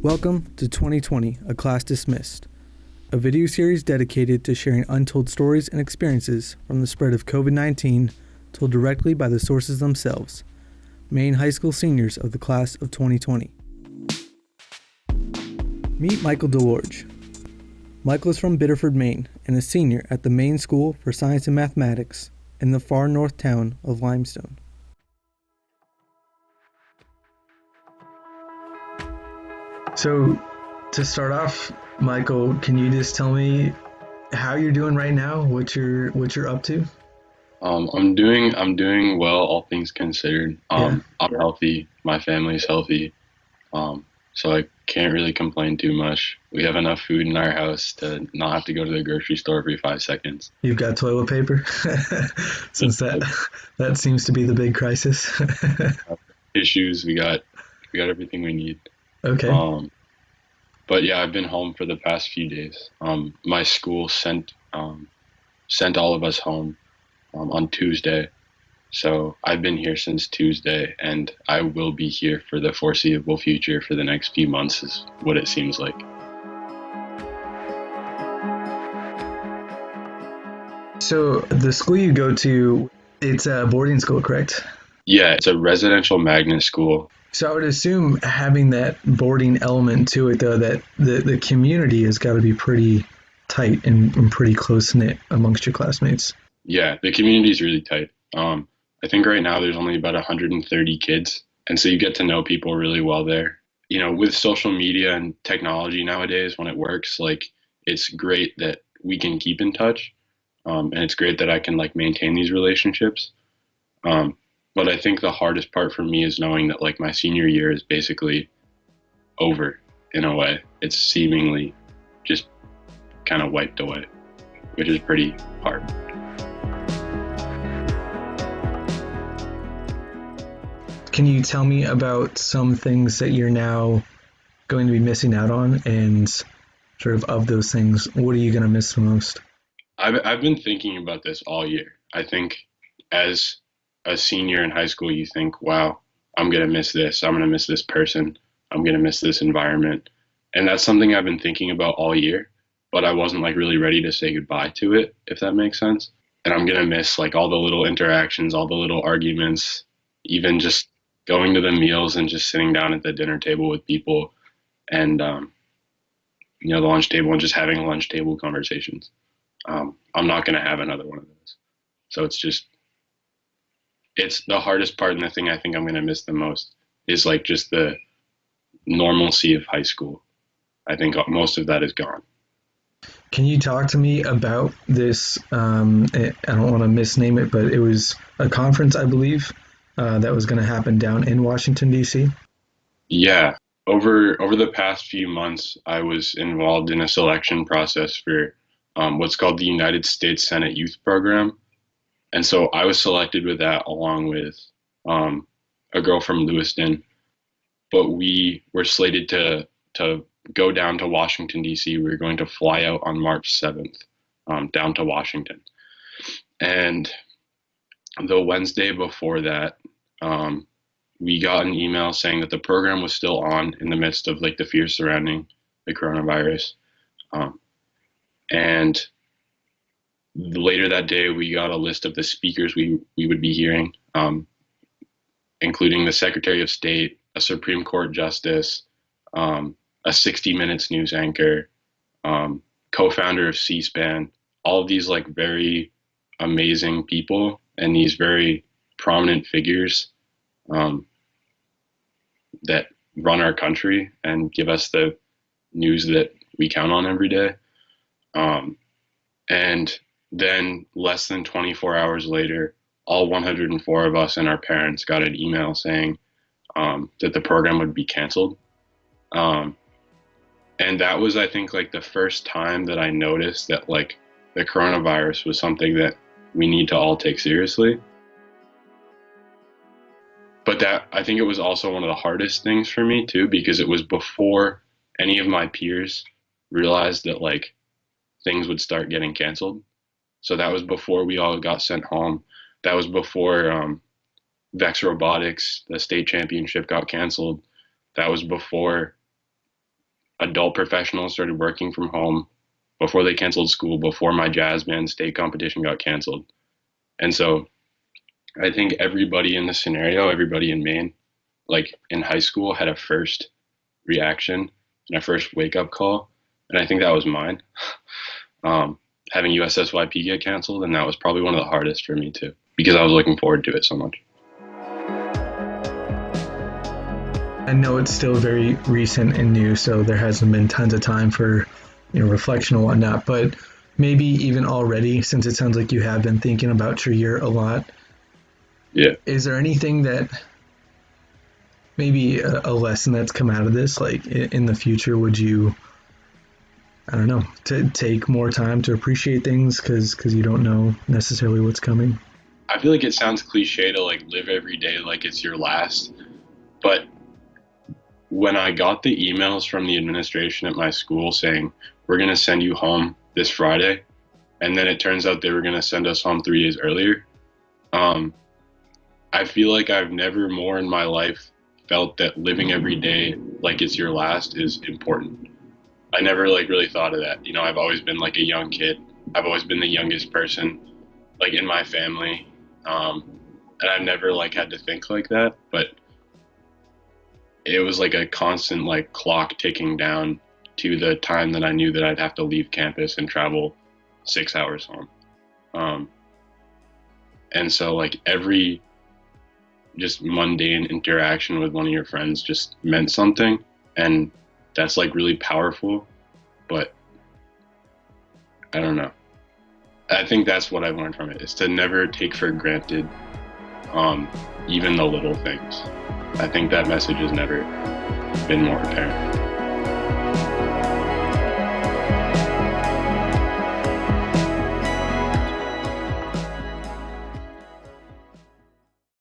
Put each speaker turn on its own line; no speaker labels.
Welcome to 2020, A Class Dismissed, a video series dedicated to sharing untold stories and experiences from the spread of COVID-19 told directly by the sources themselves, Maine high school seniors of the class of 2020. Meet Michael Delorge. Michael is from Biddeford, Maine, and a senior at the Maine School for Science and Mathematics in the far north town of Limestone. So, to start off, Michael, can you just tell me how you're doing right now? What you're up to?
I'm doing well, all things considered.
Yeah.
I'm healthy. My family's healthy. So I can't really complain too much. We have enough food in our house to not have to go to the grocery store every 5 seconds.
You've got toilet paper, since that seems to be the big crisis.
Issues, we got everything we need.
Okay.
But yeah, I've been home for the past few days. My school sent all of us home on Tuesday. So I've been here since Tuesday, and I will be here for the foreseeable future for the next few months, is what it seems like.
So the school you go to, it's a boarding school, correct?
Yeah, it's a residential magnet school.
So I would assume having that boarding element to it, though, that the community has got to be pretty tight and pretty close-knit amongst your classmates.
Yeah, the community is really tight. I think right now there's only about 130 kids, and so you get to know people really well there. You know, with social media and technology nowadays, when it works, like, it's great that we can keep in touch, and it's great that I can like maintain these relationships. But I think the hardest part for me is knowing that like my senior year is basically over in a way. It's seemingly just kind of wiped away, which is pretty hard.
Can you tell me about some things that you're now going to be missing out on, and sort of those things, what are you going to miss the most?
I've been thinking about this all year. I think as a senior in high school, you think, wow, I'm going to miss this. I'm going to miss this person. I'm going to miss this environment. And that's something I've been thinking about all year, but I wasn't like really ready to say goodbye to it, if that makes sense. And I'm going to miss like all the little interactions, all the little arguments, even just going to the meals and just sitting down at the dinner table with people and, the lunch table and just having lunch table conversations. I'm not going to have another one of those. So it's the hardest part, and the thing I think I'm going to miss the most is like just the normalcy of high school. I think most of that is gone.
Can you talk to me about this? I don't want to misname it, but it was a conference, I believe, that was going to happen down in Washington, D.C.
Yeah. Over the past few months, I was involved in a selection process for what's called the United States Senate Youth Program. And so I was selected with that along with a girl from Lewiston. But we were slated to go down to Washington, D.C. We were going to fly out on March 7th down to Washington. And the Wednesday before that, we got an email saying that the program was still on in the midst of like the fear surrounding the coronavirus. And later that day, we got a list of the speakers we would be hearing, including the Secretary of State, a Supreme Court Justice, a 60 Minutes news anchor, co-founder of C-SPAN, all of these like very amazing people and these very prominent figures that run our country and give us the news that we count on every day. And then less than 24 hours later, all 104 of us and our parents got an email saying that the program would be canceled. And that was, I think, like the first time that I noticed that like the coronavirus was something that we need to all take seriously. But that, I think it was also one of the hardest things for me too, because it was before any of my peers realized that like things would start getting canceled. So that was before we all got sent home. That was before Vex Robotics, the state championship, got canceled. That was before adult professionals started working from home, before they canceled school, before my jazz band state competition got canceled. And so I think everybody in the scenario, everybody in Maine, like in high school, had a first reaction and a first wake up call. And I think that was mine. Having USSYP get canceled, and that was probably one of the hardest for me too, because I was looking forward to it so much.
I know it's still very recent and new, so there hasn't been tons of time for, reflection and whatnot, but maybe even already, since it sounds like you have been thinking about your year a lot.
Yeah.
Is there anything that maybe a lesson that's come out of this, like in the future, would you, I don't know, to take more time to appreciate things because you don't know necessarily what's coming?
I feel like it sounds cliche to like live every day like it's your last, but when I got the emails from the administration at my school saying, we're going to send you home this Friday, and then it turns out they were going to send us home 3 days earlier, I feel like I've never more in my life felt that living every day like it's your last is important. I never like really thought of that. I've always been like a young kid. I've always been the youngest person like in my family. And I've never like had to think like that, but it was like a constant like clock ticking down to the time that I knew that I'd have to leave campus and travel 6 hours home. And so like every just mundane interaction with one of your friends just meant something, and that's like really powerful. But I don't know. I think that's what I've learned from it, is to never take for granted even the little things. I think that message has never been more apparent.